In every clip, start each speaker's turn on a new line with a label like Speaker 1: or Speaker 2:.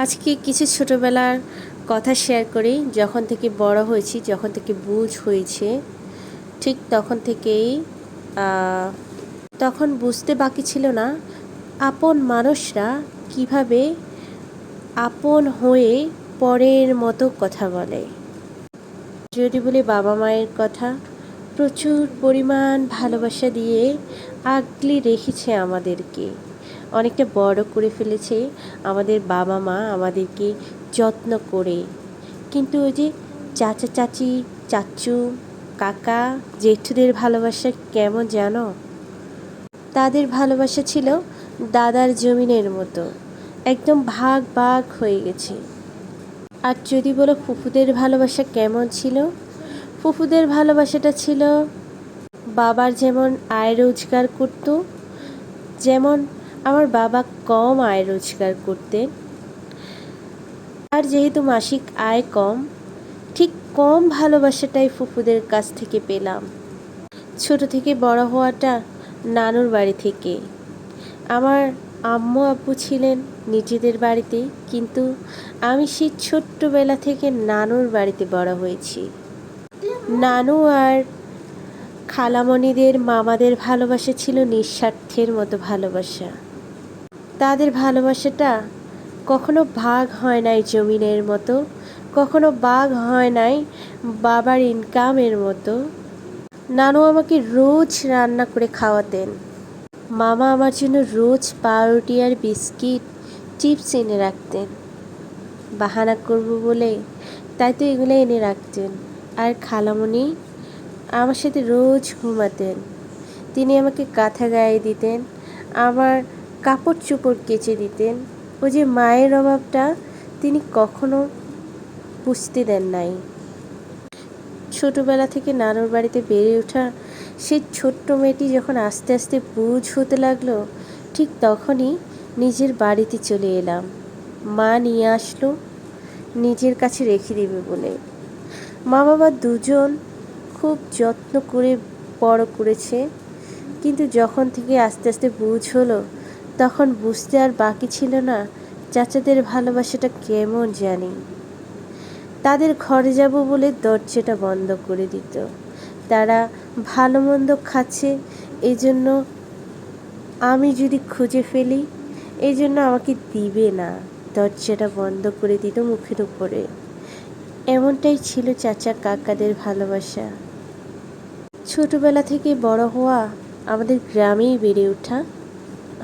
Speaker 1: আজকে কিছু ছোটবেলার কথা শেয়ার করি। যখন থেকে বড় হয়েছি, যখন থেকে বুঝ হয়েছে, ঠিক তখন থেকেই তখন বুঝতে বাকি ছিল না আপন মানুষরা কিভাবে আপন হয়ে পরের মতো কথা বলে। যদি বলি বাবা মায়ের কথা, প্রচুর পরিমাণ ভালোবাসা দিয়ে আগলে রেখেছে আমাদেরকে, অনেকটা বড় করে ফেলেছে আমাদের বাবা মা আমাদেরকে যত্ন করে। কিন্তু ওই যে চাচা চাচি, চাচু, কাকা, জেঠুদের ভালোবাসা কেমন জানো? তাদের ভালোবাসা ছিল দাদার জমিনের মতো, একদম ভাগ ভাগ হয়ে গেছে। আর যদি বলো ফুফুদের ভালোবাসা কেমন ছিল, ফুফুদের ভালোবাসাটা ছিল বাবার যেমন আয় রোজগার করতো, যেমন আমার বাবা কম আয় রোজগার করতেন, আর যেহেতু মাসিক আয় কম, ঠিক কম ভালোবাসাটাই ফুফুদের কাছ থেকে পেলাম। ছোট থেকে বড় হওয়াটা নানুর বাড়ি থেকে। আমার আম্মু আব্বু ছিলেন নিজেদের বাড়িতে, কিন্তু আমি সেই ছোট্টবেলা থেকে নানুর বাড়িতে বড় হয়েছি। নানু আর খালামণিদের, মামাদের ভালোবাসা ছিল নিঃস্বার্থের মতো ভালোবাসা। তাদের ভালোবাসাটা কখনো ভাগ হয় নাই জমিনের মতো, কখনো ভাগ হয় নাই বাবার ইনকামের মতো। নানু আমাকে রোজ রান্না করে খাওয়াতেন। মামা আমার জন্য রোজ পাউরুটি আর বিস্কিট, চিপস এনে রাখতেন। বাহানা করব বলে তাই তো এগুলো এনে রাখতেন। আর খালামণি আমার সাথে রোজ ঘুমাতেন। তিনি আমাকে কাঁথা গায়ে দিতেন, আমার কাপড় চোপড় কেচে দিতেন। ওই যে মায়ের অভাবটা তিনি কখনো বুঝতে দেন নাই। ছোটবেলা থেকে নানুর বাড়িতে বেড়ে ওঠা সেই ছোট্ট মেয়েটি যখন আস্তে আস্তে বুঝ হতে লাগলো, ঠিক তখনই নিজের বাড়িতে চলে এলাম। মা নিয়ে আসলো নিজের কাছে রেখে দেবে বলে। মা বাবা দুজন খুব যত্ন করে বড় করেছে, কিন্তু যখন থেকে আস্তে আস্তে বুঝ হলো, তখন বুঝতে আর বাকি ছিল না চাচাদের ভালোবাসাটা কেমন জানি। তাদের ঘরে যাব বলে দরজাটা বন্ধ করে দিত। তারা ভালো মন্দ খাচ্ছে, এই জন্য আমি যদি খুঁজে ফেলি, এই জন্য আমাকে দিবে না, দরজাটা বন্ধ করে দিত মুখের উপরে। এমনটাই ছিল চাচা কাকাদের ভালোবাসা। ছোটবেলা থেকে বড় হওয়া, আমাদের গ্রামেই বেড়ে ওঠা,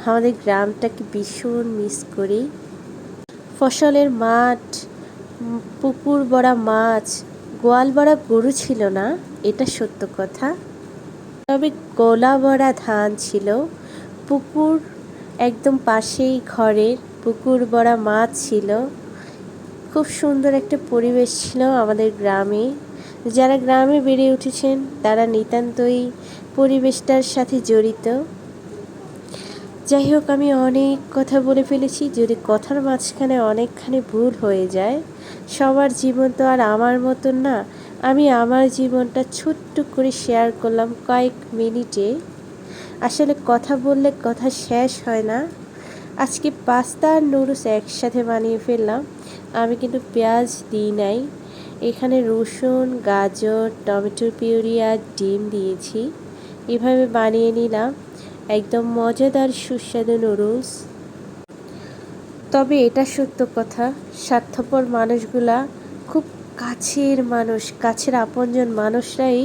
Speaker 1: আমাদের গ্রামটাকে ভীষণ মিস করি। ফসলের মাঠ, পুকুর ভরা মাছ, গোয়াল ভরা গরু ছিল না, এটা সত্য কথা। তবে গোলা ভরা ধান ছিল, পুকুর একদম পাশেই ঘরের, পুকুর ভরা মাছ ছিল। খুব সুন্দর একটা পরিবেশ ছিল আমাদের গ্রামে। যারা গ্রামে বেড়ে উঠেছেন তারা নিতান্তই পরিবেশটার সাথে জড়িত। যাই হোক, আমি অনেক কথা বলে ফেলেছি। যদি কথার মাঝখানে অনেকখানি ভুল হয়ে যায়, সবার জীবন তো আর আমার মতন না। আমি আমার জীবনটা ছোট্ট করে শেয়ার করলাম কয়েক মিনিটে। আসলে কথা বললে কথা শেষ হয় না। আজকে পাস্তা আর নুডলস একসাথে বানিয়ে ফেললাম। আমি কিন্তু পেঁয়াজ দিই নাই, এখানে রসুন, গাজর, টমেটো পিউরি আর ডিম দিয়েছি। এভাবে বানিয়ে নিলাম একদম মজাদার সুস্বাদু নুডলস। তবে এটা সত্য কথা, স্বার্থপর মানুষগুলা খুব কাছের মানুষ, কাছের আপনজন মানুষরাই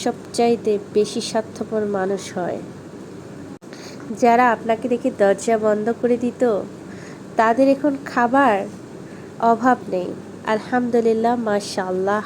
Speaker 1: সবচাইতে বেশি স্বার্থপর মানুষ হয়। যারা আপনাকে দেখে দরজা বন্ধ করে দিত, তাদের এখন খাবার অভাব নেই। আলহামদুলিল্লাহ, মাশাআল্লাহ।